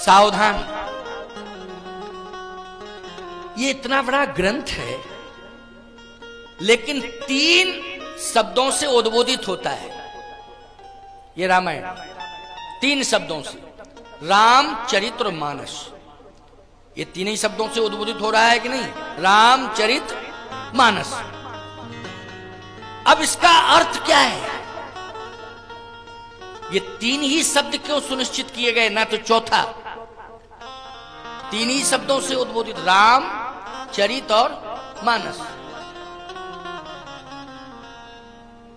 सावधान। ये इतना बड़ा ग्रंथ है, लेकिन 3 शब्दों से उद्बोधित होता है ये रामायण। 3 शब्दों से, रामचरित्र मानस। ये 3 ही शब्दों से उद्बोधित हो रहा है कि नहीं? रामचरित मानस। अब इसका अर्थ क्या है? ये 3 ही शब्द क्यों सुनिश्चित किए गए, ना तो चौथा? 3 ही शब्दों से उद्बोधित, राम, चरित और मानस।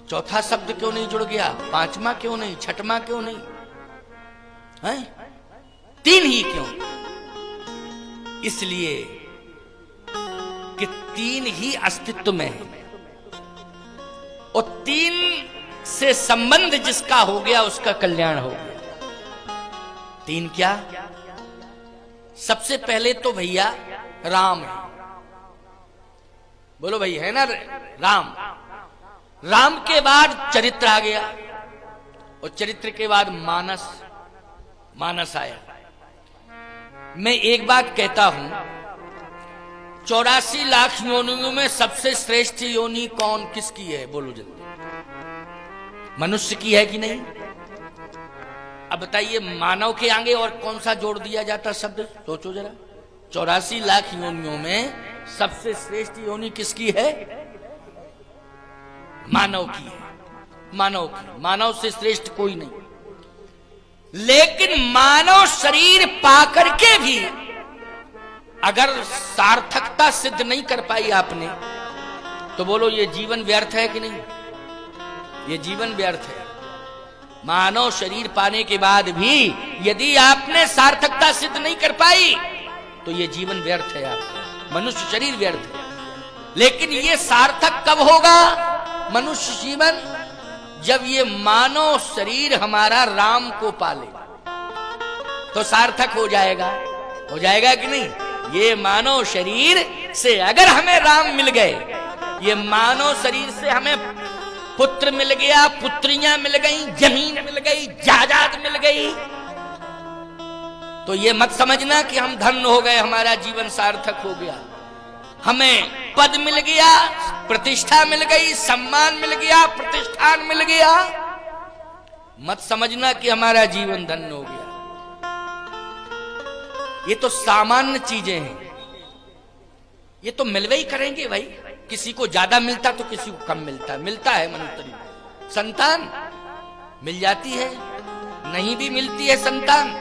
चौथा शब्द क्यों नहीं जुड़ गया? 5वां क्यों नहीं? 6वां क्यों नहीं है? 3 ही क्यों? इसलिए कि 3 ही अस्तित्व में है, और 3 से संबंध जिसका हो गया उसका कल्याण हो गया। 3 क्या? सबसे पहले तो भैया राम है। बोलो भाई, है ना राम? राम के बाद चरित्र आ गया, और चरित्र के बाद मानस, मानस आया। मैं एक बात कहता हूं, 84 लाख योनियों में सबसे श्रेष्ठ योनि कौन, किसकी है? बोलो जल्दी। मनुष्य की है कि नहीं? अब बताइए, मानव के आगे और कौन सा जोड़ दिया जाता शब्द? सोचो जरा। 84 लाख योनियों में सबसे श्रेष्ठ योनि किसकी है? मानव की है। मानव की, मानव से श्रेष्ठ कोई नहीं। लेकिन मानव शरीर पाकर के भी अगर सार्थकता सिद्ध नहीं कर पाई आपने, तो बोलो ये जीवन व्यर्थ है कि नहीं? ये जीवन व्यर्थ है। मानव शरीर पाने के बाद भी यदि आपने सार्थकता सिद्ध नहीं कर पाई, तो ये जीवन व्यर्थ है आपका, मनुष्य शरीर व्यर्थ है। लेकिन ये सार्थक कब होगा मनुष्य जीवन? जब ये मानव शरीर हमारा राम को पाले, तो सार्थक हो जाएगा। हो जाएगा कि नहीं? ये मानव शरीर से अगर हमें राम मिल गए, ये मानव शरीर से हमें पुत्र मिल गया, पुत्रियां मिल गई, जमीन मिल गई, जायदाद मिल गई, तो ये मत समझना कि हम धन्य हो गए, हमारा जीवन सार्थक हो गया। हमें पद मिल गया, प्रतिष्ठा मिल गई, सम्मान मिल गया, प्रतिष्ठान मिल गया, मत समझना कि हमारा जीवन धन्य हो गया। ये तो सामान्य चीजें हैं, ये तो मिलवे ही करेंगे भाई। किसी को ज्यादा मिलता तो किसी को कम मिलता है मनुष्य। संतान मिल जाती है, नहीं भी मिलती है संतान,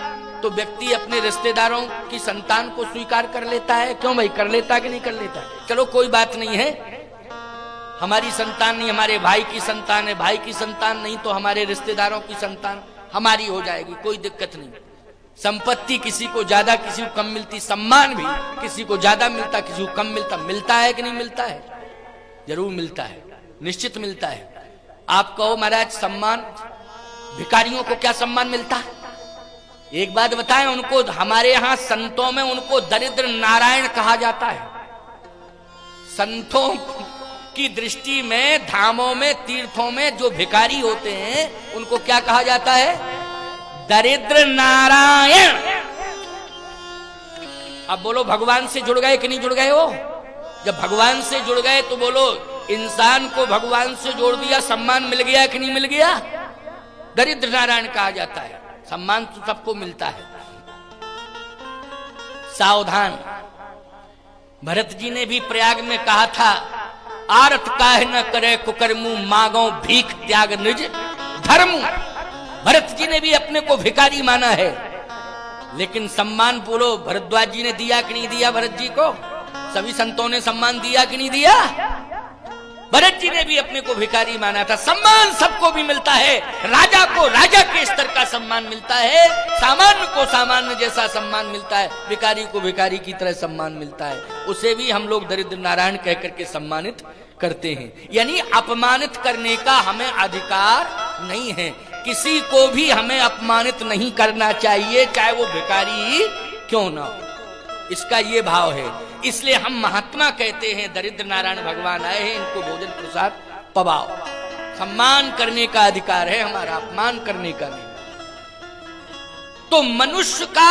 तो व्यक्ति अपने रिश्तेदारों की संतान को स्वीकार कर लेता है। क्यों भाई, कर लेता कि नहीं कर लेता? चलो कोई बात नहीं है, हमारी संतान नहीं, हमारे भाई की संतान है, भाई की संतान नहीं तो हमारे रिश्तेदारों की संतान हमारी हो जाएगी, कोई दिक्कत नहीं। संपत्ति किसी को ज्यादा किसी को कम मिलती, सम्मान भी किसी को ज्यादा मिलता किसी को कम मिलता। मिलता है कि नहीं मिलता है? जरूर मिलता है, निश्चित मिलता है। आप कहो महाराज सम्मान, भिखारियों को क्या सम्मान मिलता है? एक बात बताएं, उनको हमारे यहां संतों में उनको दरिद्र नारायण कहा जाता है। संतों की दृष्टि में धामों में तीर्थों में जो भिखारी होते हैं उनको क्या कहा जाता है? दरिद्र नारायण। अब बोलो भगवान से जुड़ गए कि नहीं जुड़ गए हो? जब भगवान से जुड़ गए तो बोलो इंसान को भगवान से जोड़ दिया, सम्मान मिल गया कि नहीं मिल गया? दरिद्र नारायण कहा जाता है। सम्मान तो सबको मिलता है। सावधान, भरत जी ने भी प्रयाग में कहा था, आरत काहे न करे कुकर्मु, मांगो भीख त्याग निज धर्म। भरत जी ने भी अपने को भिखारी माना है, लेकिन सम्मान बोलो भरद्वाज जी ने दिया कि नहीं दिया? भरत जी को सभी संतों ने सम्मान दिया कि नहीं दिया? भरत जी ने भी अपने को भिखारी माना था। सम्मान सबको भी मिलता है, राजा को राजा के स्तर का सम्मान मिलता है, सामान्य को सामान्य जैसा सम्मान मिलता है, भिखारी को भिखारी की तरह सम्मान मिलता है। उसे भी हम लोग दरिद्र नारायण कह करके सम्मानित करते हैं। यानी अपमानित करने का हमें अधिकार नहीं है, किसी को भी हमें अपमानित नहीं करना चाहिए, चाहे वो भिखारी ही क्यों ना हो। इसका ये भाव है। इसलिए हम महात्मा कहते हैं दरिद्र नारायण भगवान आए हैं, इनको भोजन प्रसाद पवाओ। सम्मान करने का अधिकार है हमारा, अपमान करने का नहीं। तो मनुष्य का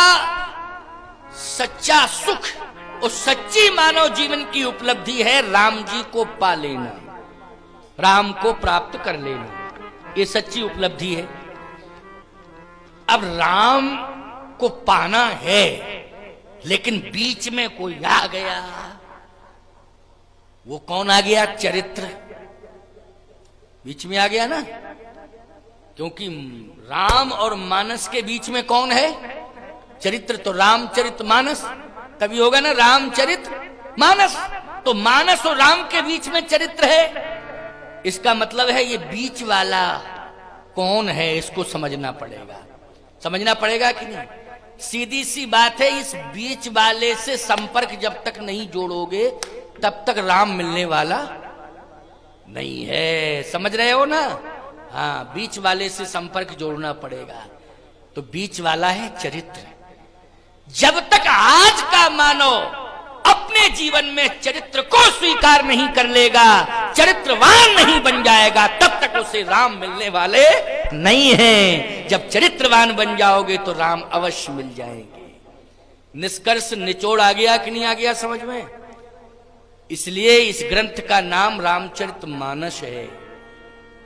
सच्चा सुख और सच्ची मानव जीवन की उपलब्धि है राम जी को पा लेना, राम को प्राप्त कर लेना, ये सच्ची उपलब्धि है। अब राम को पाना है, लेकिन बीच में कोई आ गया। वो कौन आ गया? चरित्र बीच में आ गया ना, क्योंकि राम और मानस के बीच में कौन है? चरित्र। तो रामचरित मानस तभी होगा ना, रामचरित मानस। तो मानस और राम के बीच में चरित्र है, इसका मतलब है ये बीच वाला कौन है, इसको समझना पड़ेगा। समझना पड़ेगा कि नहीं? सीधी सी बात है, इस बीच वाले से संपर्क जब तक नहीं जोड़ोगे तब तक राम मिलने वाला नहीं है। समझ रहे हो ना? हाँ, बीच वाले से संपर्क जोड़ना पड़ेगा। तो बीच वाला है चरित्र। जब तक आज का मानव अपने जीवन में चरित्र को स्वीकार नहीं कर लेगा, चरित्रवान नहीं बन जाएगा, तब तक उसे राम मिलने वाले नहीं हैं। जब चरित्रवान बन जाओगे तो राम अवश्य मिल जाएंगे। निष्कर्ष निचोड़ आ गया कि नहीं आ गया समझ में? इसलिए इस ग्रंथ का नाम रामचरितमानस है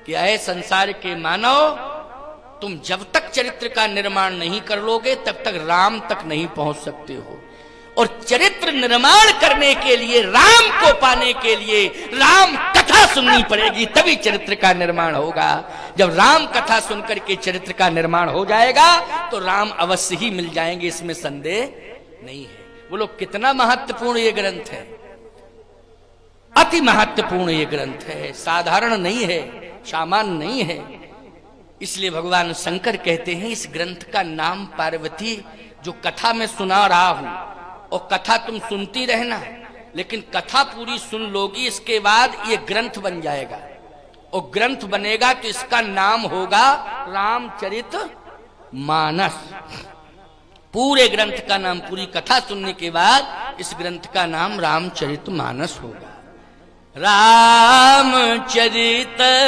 कि ऐ संसार के मानव, तुम जब तक चरित्र का निर्माण नहीं कर लोगे तब तक राम तक नहीं पहुंच सकते हो। और चरित्र निर्माण करने के लिए, राम को पाने के लिए राम कथा सुननी पड़ेगी, तभी चरित्र का निर्माण होगा। जब राम कथा सुनकर के चरित्र का निर्माण हो जाएगा तो राम अवश्य ही मिल जाएंगे, इसमें संदेह नहीं है। बोलो कितना महत्वपूर्ण ये ग्रंथ है, अति महत्वपूर्ण ये ग्रंथ है, साधारण नहीं है, सामान्य नहीं है। इसलिए भगवान शंकर कहते हैं इस ग्रंथ का नाम पार्वती, जो कथा में सुना रहा हूं, और कथा तुम सुनती रहना, लेकिन कथा पूरी सुन लोगी, इसके बाद ये ग्रंथ बन जाएगा। और ग्रंथ बनेगा तो इसका नाम होगा रामचरित मानस। पूरे ग्रंथ का नाम, पूरी कथा सुनने के बाद इस ग्रंथ का नाम रामचरित मानस होगा। रामचरित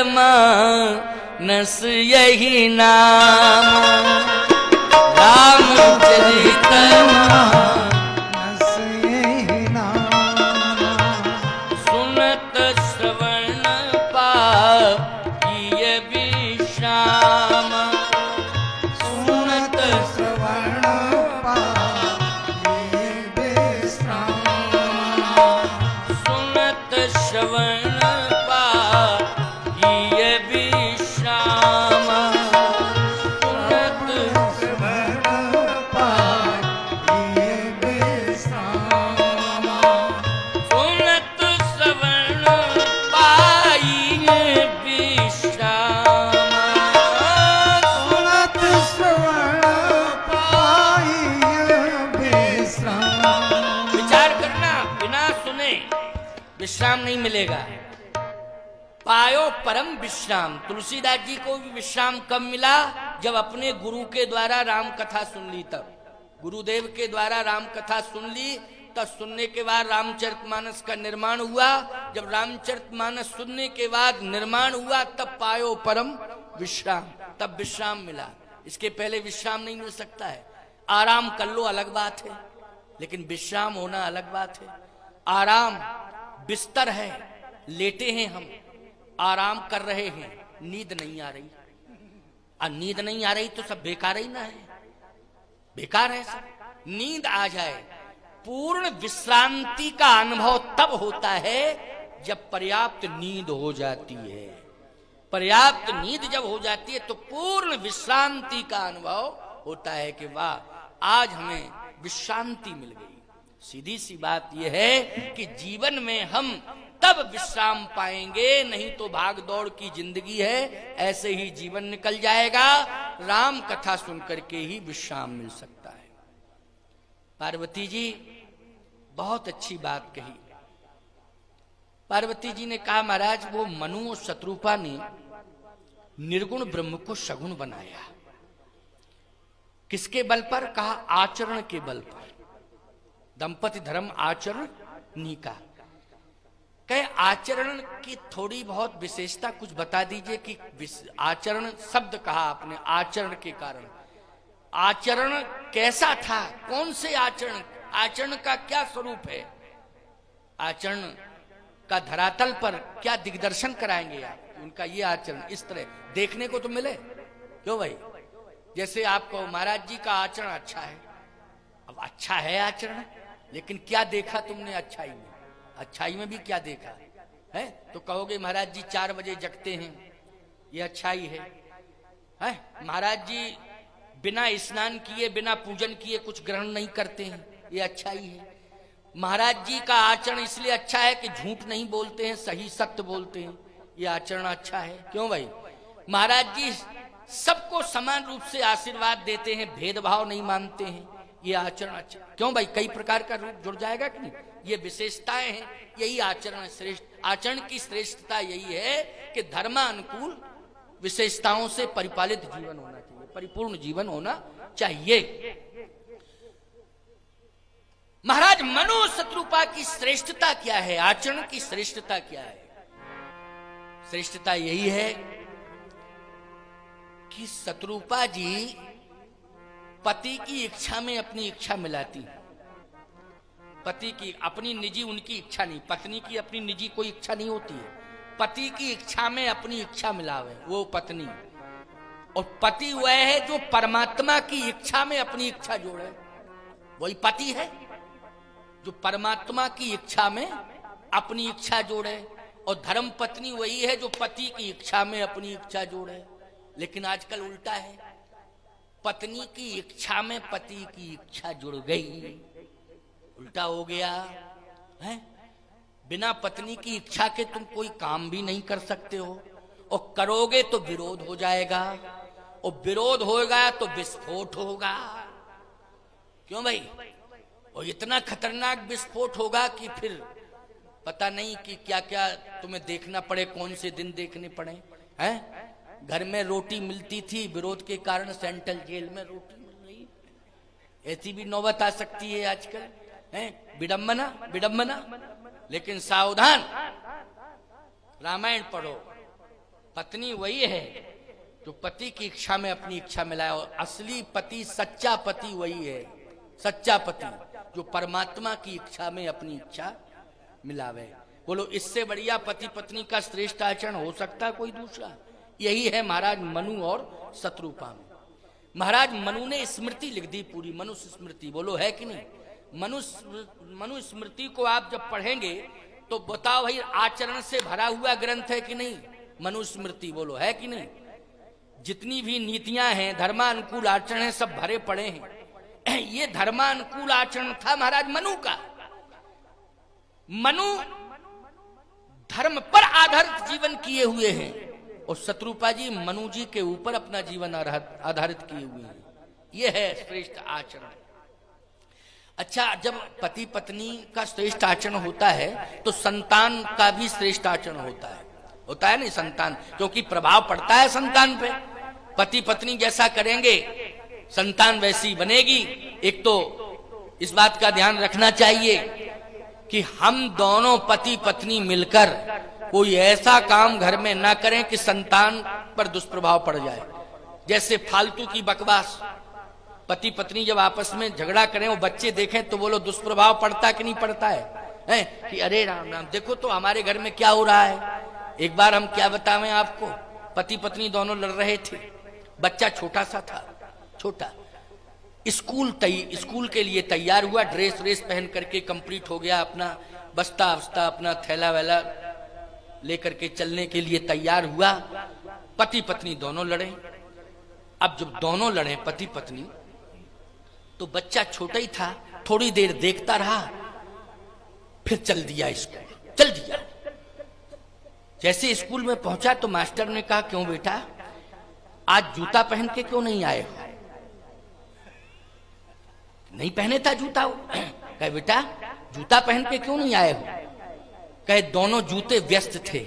मानस यही नाम, रामचरित मानस यही नाम, सुनत श्रवण पाइय विश्राम, सुनत श्रवण पाइय विश्राम, सुनत श्रवण पाइय विश्राम, सुनत श्रवण पाइय विश्राम, सुनत श्रवण पाइय विश्राम, सुनत श्रवण पाइय विश्राम। विचार करना, बिना सुने विश्राम नहीं मिलेगा। पायो परम विश्राम। तुलसीदास जी को भी विश्राम कब मिला? जब अपने गुरु के द्वारा राम कथा सुन ली, तब गुरुदेव के द्वारा राम कथा सुन ली, तब सुनने के बाद रामचरितमानस का निर्माण हुआ। जब रामचरितमानस सुनने के बाद निर्माण हुआ, तब पायो परम विश्राम, तब विश्राम मिला। इसके पहले विश्राम नहीं मिल सकता है। आराम कर लो अलग बात है, लेकिन विश्राम होना अलग बात है। आराम बिस्तर है, लेटे हैं हम, आराम कर रहे हैं, नींद नहीं आ रही। नींद नहीं आ रही तो सब बेकार ही ना है, बेकार है सब। नींद आ जाए, पूर्ण विश्रांति का अनुभव तब होता है जब पर्याप्त नींद हो जाती है। पर्याप्त नींद जब हो जाती है तो पूर्ण विश्रांति का अनुभव होता है कि वाह, आज हमें विश्रांति मिल गई। सीधी सी बात यह है कि जीवन में हम तब विश्राम पाएंगे, नहीं तो भाग दौड़ की जिंदगी है, ऐसे ही जीवन निकल जाएगा। राम कथा सुनकर के ही विश्राम मिल सकता है। पार्वती जी बहुत अच्छी बात कही। पार्वती जी ने कहा, महाराज वो मनु और शत्रुपा ने निर्गुण ब्रह्म को सगुण बनाया। किसके बल पर? कहा आचरण के बल पर। दंपति धर्म आचरण नीका। कहे आचरण की थोड़ी बहुत विशेषता कुछ बता दीजिए कि आचरण शब्द कहा आपने, आचरण के कारण आचरण कैसा था, कौन से आचरण आचरण का क्या स्वरूप है, आचरण का धरातल पर क्या दिग्दर्शन कराएंगे आप, उनका ये आचरण इस तरह देखने को तो मिले। क्यों भाई, जैसे आपको महाराज जी का आचरण अच्छा है, अब अच्छा है आचरण, लेकिन क्या देखा तुमने अच्छाई में, अच्छाई में भी क्या देखा है? तो कहोगे महाराज जी 4 बजे जगते हैं, ये अच्छाई है? महाराज जी बिना स्नान किए बिना पूजन किए कुछ ग्रहण नहीं करते हैं, ये अच्छाई है। महाराज जी का आचरण इसलिए अच्छा है कि झूठ नहीं बोलते हैं, सही सत्य बोलते हैं, ये आचरण अच्छा है। क्यों भाई, महाराज जी सबको समान रूप से आशीर्वाद देते हैं, भेदभाव नहीं मानते हैं, ये आचरण अच्छा। क्यों भाई, कई प्रकार का रूप जुड़ जाएगा कि नहीं, ये विशेषताएं हैं, यही आचरण श्रेष्ठ। आचरण की श्रेष्ठता यही है कि धर्मानुकूल विशेषताओं से परिपालित जीवन होना चाहिए, परिपूर्ण जीवन होना चाहिए। महाराज मनु शत्रुपा की श्रेष्ठता क्या है, आचरण की श्रेष्ठता क्या है? श्रेष्ठता यही है कि शत्रुपा जी पति की इच्छा में अपनी इच्छा मिलाती, पति की अपनी निजी उनकी इच्छा नहीं, पत्नी की अपनी निजी कोई इच्छा नहीं होती है, पति की इच्छा में अपनी इच्छा मिलावे वो पत्नी, और पति वह है जो परमात्मा की इच्छा में अपनी इच्छा जोड़े, वही पति है जो परमात्मा की इच्छा में अपनी इच्छा जोड़े, और धर्म पत्नी वही है जो पति की इच्छा में अपनी इच्छा जोड़े। लेकिन आजकल उल्टा है, पत्नी की इच्छा में पति की इच्छा जुड़ गई, उल्टा हो गया है। बिना पत्नी की इच्छा के तुम कोई काम भी नहीं कर सकते हो, और करोगे तो विरोध हो जाएगा, और विरोध होगा तो विस्फोट होगा। क्यों भाई, और इतना खतरनाक विस्फोट होगा कि फिर पता नहीं कि क्या क्या तुम्हें देखना पड़े, कौन से दिन देखने पड़े हैं। घर में रोटी मिलती थी, विरोध के कारण सेंट्रल जेल में रोटी मिल रही, ऐसी भी नौबत आ सकती है आजकल, है विडंबना विडंबना। लेकिन सावधान, रामायण पढ़ो, पत्नी वही है जो पति की इच्छा में अपनी इच्छा मिलाए, और असली पति सच्चा पति वही है, सच्चा पति जो परमात्मा की इच्छा में अपनी इच्छा मिलावे। बोलो, इससे बढ़िया पति पत्नी का श्रेष्ठ आचरण हो सकता है कोई दूसरा? यही है महाराज मनु और शत्रुपा में। महाराज मनु ने स्मृति लिख दी पूरी, मनुष्य स्मृति, बोलो है कि नहीं? मनु स्मृति को आप जब पढ़ेंगे तो बताओ भाई, आचरण से भरा हुआ ग्रंथ है कि नहीं मनु स्मृति, बोलो है कि नहीं? जितनी भी नीतियां हैं, धर्मानुकूल आचरण है, सब भरे पड़े हैं। ये धर्मानुकूल आचरण था महाराज मनु का। मनु धर्म पर आधारित जीवन किए हुए हैं, और शत्रुपा जी मनु जी के ऊपर अपना जीवन आधारित किए हुए हैं। यह है श्रेष्ठ आचरण। अच्छा, जब पति पत्नी का श्रेष्ठ आचरण होता है तो संतान का भी श्रेष्ठ आचरण होता है नहीं संतान, क्योंकि प्रभाव पड़ता है संतान पे। पति पत्नी जैसा करेंगे संतान वैसी बनेगी। एक तो इस बात का ध्यान रखना चाहिए कि हम दोनों पति पत्नी मिलकर कोई ऐसा काम घर में ना करें कि संतान पर दुष्प्रभाव पड़ जाए। जैसे फालतू की बकवास, पति पत्नी जब आपस में झगड़ा करें, वो बच्चे देखें तो बोलो दुष्प्रभाव पड़ता कि नहीं पड़ता है? कि अरे राम राम, देखो तो हमारे घर में क्या हो रहा है। एक बार हम क्या बतावें आपको, पति पत्नी दोनों लड़ रहे थे, बच्चा छोटा सा था, छोटा, स्कूल के लिए तैयार हुआ, ड्रेस पहन करके कंप्लीट हो गया, अपना बस्ता अपना थैला वैला लेकर के चलने के लिए तैयार हुआ। पति पत्नी दोनों लड़े। अब जब दोनों लड़े पति पत्नी, तो बच्चा छोटा ही था, थोड़ी देर देखता रहा, फिर चल दिया स्कूल, चल दिया। जैसे स्कूल में पहुंचा तो मास्टर ने कहा, क्यों बेटा आज जूता पहन के क्यों नहीं आए हो? नहीं पहने था जूता। कहे बेटा जूता पहन के क्यों नहीं आए हो? कहे दोनों जूते व्यस्त थे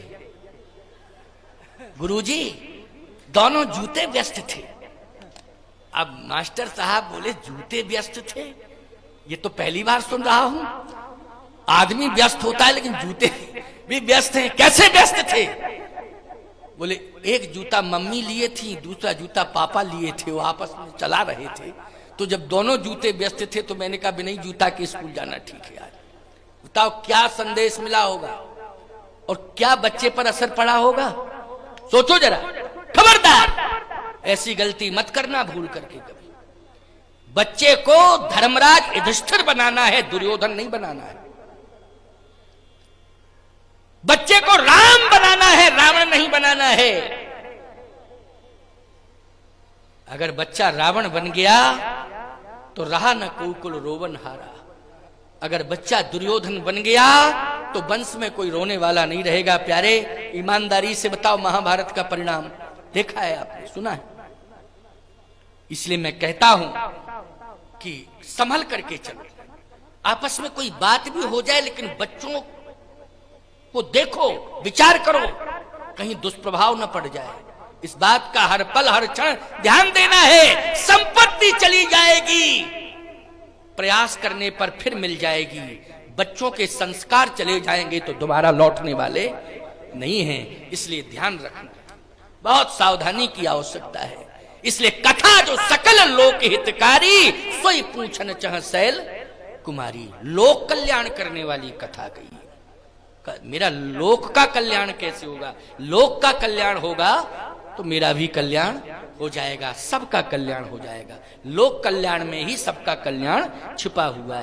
गुरुजी, दोनों जूते व्यस्त थे। अब मास्टर साहब बोले जूते व्यस्त थे, ये तो पहली बार सुन रहा हूं। आदमी व्यस्त होता है लेकिन जूते भी व्यस्त हैं, कैसे व्यस्त थे? बोले एक जूता मम्मी लिए थी, दूसरा जूता पापा लिए थे, वो आपस में चला रहे थे, तो जब दोनों जूते व्यस्त थे तो मैंने कहा बिना जूता के स्कूल जाना ठीक है यार। बताओ क्या संदेश मिला होगा और क्या बच्चे पर असर पड़ा होगा, सोचो जरा। खबरदार ऐसी गलती मत करना भूल करके कभी। बच्चे को धर्मराज युधिष्ठिर बनाना है, दुर्योधन नहीं बनाना है। बच्चे को राम बनाना है, रावण नहीं बनाना है। अगर बच्चा रावण बन गया तो रहा न कुकुल रोवन हारा। अगर बच्चा दुर्योधन बन गया तो वंश में कोई रोने वाला नहीं रहेगा। प्यारे ईमानदारी से बताओ, महाभारत का परिणाम देखा है आपने, सुना है। इसलिए मैं कहता हूं कि संभल करके चलो। आपस में कोई बात भी हो जाए लेकिन बच्चों को देखो, विचार करो, कहीं दुष्प्रभाव न पड़ जाए। इस बात का हर पल हर क्षण ध्यान देना है। संपत्ति चली जाएगी, प्रयास करने पर फिर मिल जाएगी। बच्चों के संस्कार चले जाएंगे तो दोबारा लौटने वाले नहीं हैं। इसलिए ध्यान रखना, बहुत सावधानी की आवश्यकता है। इसलिए कथा जो सकल लोक हितकारी, सोई पूछन चह शैल कुमारी। लोक कल्याण करने वाली कथा कही। मेरा लोक का कल्याण कैसे होगा? लोक का कल्याण होगा तो मेरा भी कल्याण हो जाएगा, सबका कल्याण हो जाएगा। लोक कल्याण में ही सबका कल्याण छिपा हुआ है।